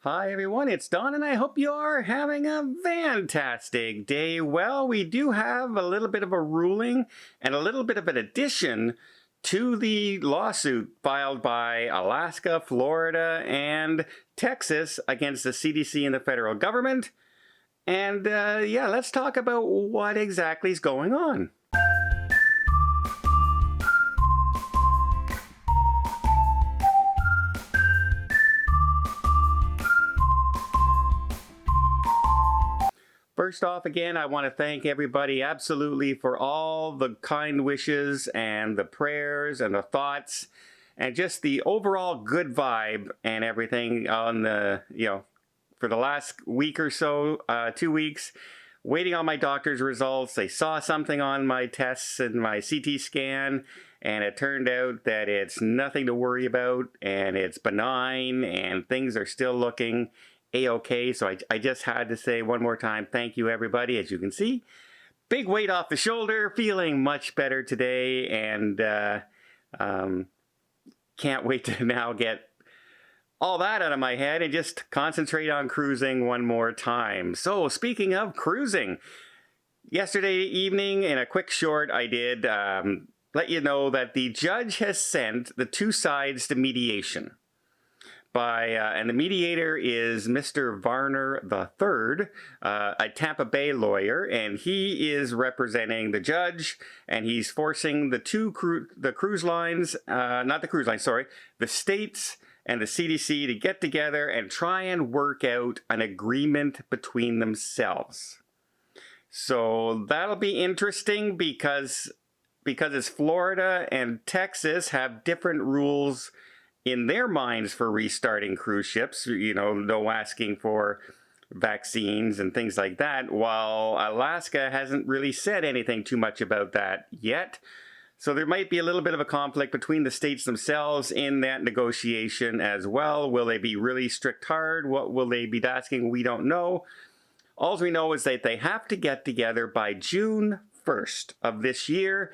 Hi everyone, it's Don and I hope you're having a fantastic day. Well, we do have a little bit of a ruling and a little bit of an addition to the lawsuit filed by Alaska, Florida, and Texas against the CDC and the federal government. And yeah, let's talk about what exactly is going on. First off, again, I want to thank everybody absolutely for all the kind wishes and the prayers and the thoughts and just the overall good vibe and everything on the, for the last week or so, 2 weeks, waiting on my doctor's results. They saw something on my tests and my CT scan, and it turned out that it's nothing to worry about and it's benign and things are still looking A-okay. So I just had to say one more time, thank you everybody. As you can see, big weight off the shoulder, feeling much better today, and can't wait to now get all that out of my head and just concentrate on cruising one more time. So speaking of cruising, yesterday evening in a quick short I did let you know that the judge has sent the two sides to mediation. And the mediator is Mr. Varner III, a Tampa Bay lawyer, and he is representing the judge, and he's forcing the cruise lines, the states and the CDC to get together and try and work out an agreement between themselves. So that'll be interesting because it's Florida and Texas have different rules in their minds for restarting cruise ships, no asking for vaccines and things like that, while Alaska hasn't really said anything too much about that yet. So there might be a little bit of a conflict between the states themselves in that negotiation as well. Will they be really strict hard? What will they be asking? We don't know. All we know is that they have to get together by June 1st of this year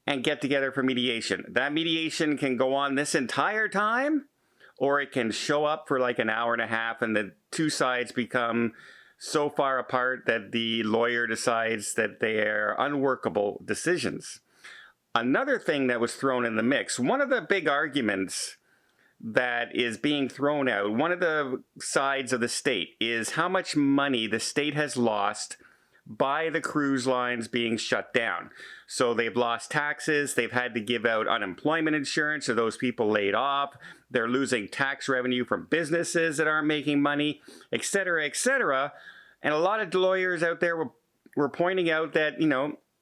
and get together for mediation. That mediation can go on this entire time, or it can show up for like an hour and a half and the two sides become so far apart that the lawyer decides that they are unworkable decisions. Another thing that was thrown in the mix, one of the big arguments that is being thrown out, one of the sides of the state, is how much money the state has lost by the cruise lines being shut down. So they've lost taxes, they've had to give out unemployment insurance to those people laid off, they're losing tax revenue from businesses that aren't making money, etc., etc. And a lot of lawyers out there were pointing out that,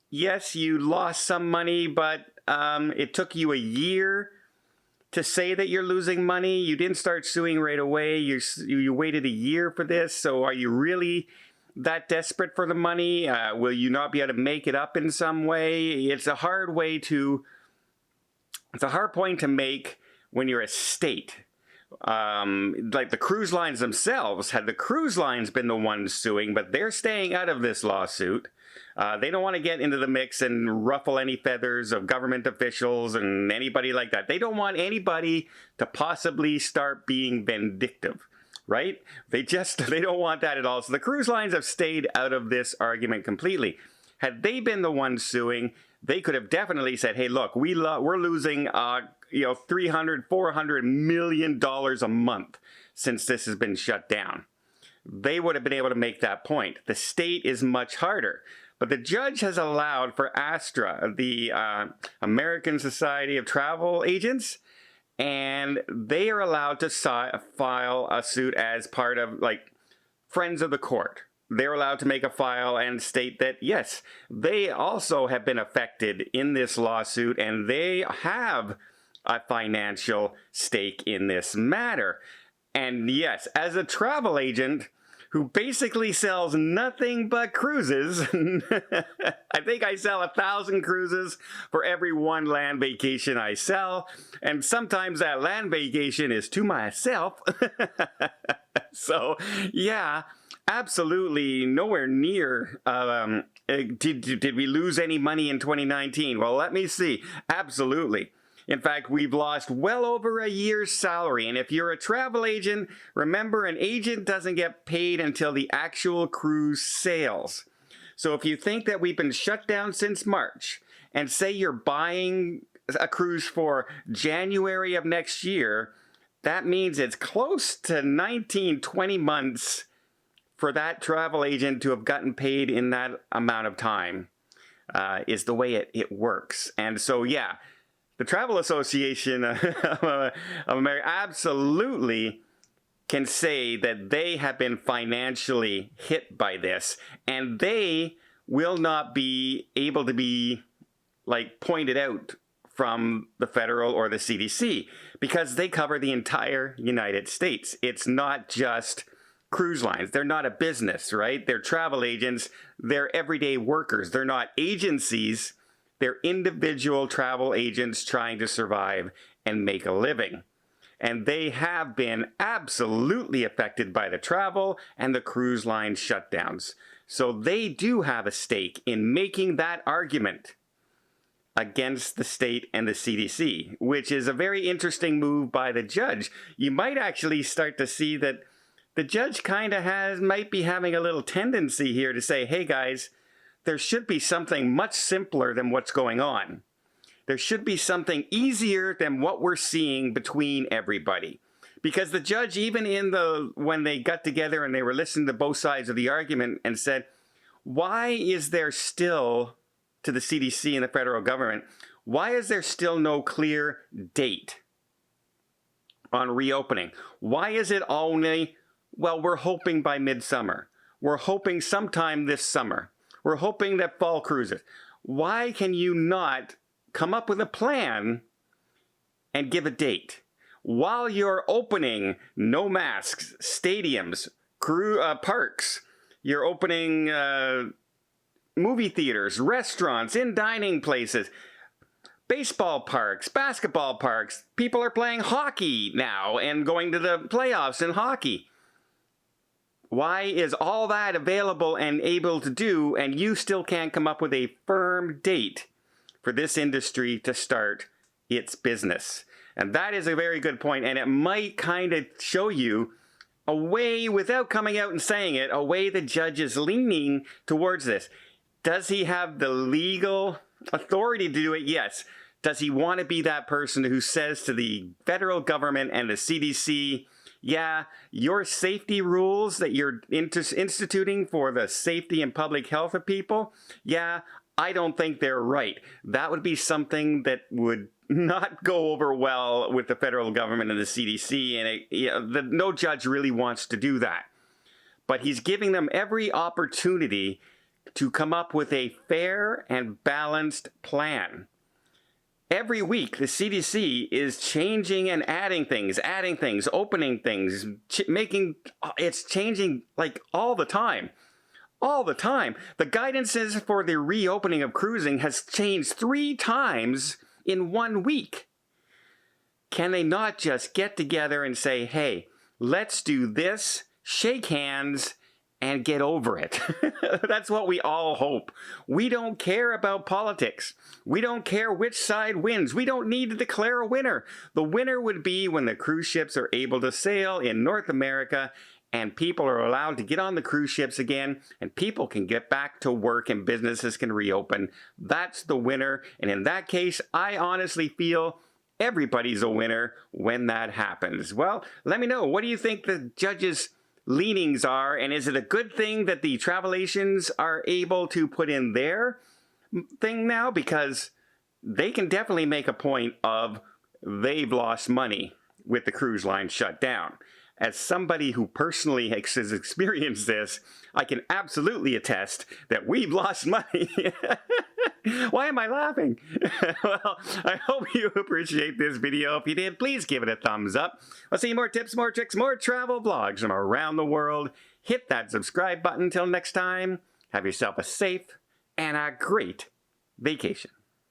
yes, you lost some money, but it took you a year to say that you're losing money. You didn't start suing right away. You waited a year for this. So are you really that desperate for the money? Will you not be able to make it up in some way? It's a hard point to make when you're a state. Like the cruise lines themselves, had the cruise lines been the ones suing, but they're staying out of this lawsuit. They don't want to get into the mix and ruffle any feathers of government officials and anybody like that. They don't want anybody to possibly start being vindictive. Right? They don't want that at all. So the cruise lines have stayed out of this argument completely. Had they been the ones suing, they could have definitely said, hey, look, we're losing $300-400 million a month since this has been shut down. They would have been able to make that point. The state is much harder. But the judge has allowed for ASTRA, the American Society of Travel Agents, and they are allowed to file a suit as part of, friends of the court. They're allowed to make a file and state that, yes, they also have been affected in this lawsuit and they have a financial stake in this matter. And yes, as a travel agent who basically sells nothing but cruises. I think I sell 1,000 cruises for every one land vacation I sell. And sometimes that land vacation is to myself. So, yeah, absolutely nowhere near. Did we lose any money in 2019? Well, let me see. Absolutely. In fact, we've lost well over a year's salary. And if you're a travel agent, remember, an agent doesn't get paid until the actual cruise sails. So if you think that we've been shut down since March, and say you're buying a cruise for January of next year, that means it's close to 19, 20 months for that travel agent to have gotten paid in that amount of time, is the way it works. And so, yeah, the Travel Association of America absolutely can say that they have been financially hit by this, and they will not be able to be pointed out from the federal or the CDC, because they cover the entire United States. It's not just cruise lines. They're not a business, right? They're travel agents. They're everyday workers. They're not agencies. They're individual travel agents trying to survive and make a living. And they have been absolutely affected by the travel and the cruise line shutdowns. So they do have a stake in making that argument against the state and the CDC, which is a very interesting move by the judge. You might actually start to see that the judge might be having a little tendency here to say, hey guys, there should be something much simpler than what's going on. There should be something easier than what we're seeing between everybody. Because the judge, even when they got together and they were listening to both sides of the argument, and said, why is there still, to the CDC and the federal government, why is there still no clear date on reopening? Why is it only, well, we're hoping by midsummer. We're hoping sometime this summer. We're hoping that fall cruises. Why can you not come up with a plan and give a date? While you're opening no masks, stadiums, parks, you're opening movie theaters, restaurants, in dining places, baseball parks, basketball parks. People are playing hockey now and going to the playoffs in hockey. Why is all that available and able to do, and you still can't come up with a firm date for this industry to start its business? And that is a very good point, and it might kind of show you a way, without coming out and saying it, a way the judge is leaning towards this. Does he have the legal authority to do it? Yes. Does he want to be that person who says to the federal government and the CDC, yeah, your safety rules that you're instituting for the safety and public health of people, yeah, I don't think they're right. That would be something that would not go over well with the federal government and the CDC, and no judge really wants to do that. But he's giving them every opportunity to come up with a fair and balanced plan. Every week, the CDC is changing and adding things, opening things, it's changing all the time. All the time. The guidances for the reopening of cruising has changed 3 times in 1 week. Can they not just get together and say, hey, let's do this, shake hands, and get over it? That's what we all hope. We don't care about politics. We don't care which side wins. We don't need to declare a winner. The winner would be when the cruise ships are able to sail in North America and people are allowed to get on the cruise ships again and people can get back to work and businesses can reopen. That's the winner. And in that case, I honestly feel everybody's a winner when that happens. Well, let me know. What do you think the judge's leanings are, and is it a good thing that the travel agents are able to put in their thing now? Because they can definitely make a point of they've lost money with the cruise line shut down. As somebody who personally has experienced this, I can absolutely attest that we've lost money. Why am I laughing? Well, I hope you appreciate this video. If you did, please give it a thumbs up. I'll see more tips, more tricks, more travel vlogs from around the world. Hit that subscribe button. Till next time, have yourself a safe and a great vacation.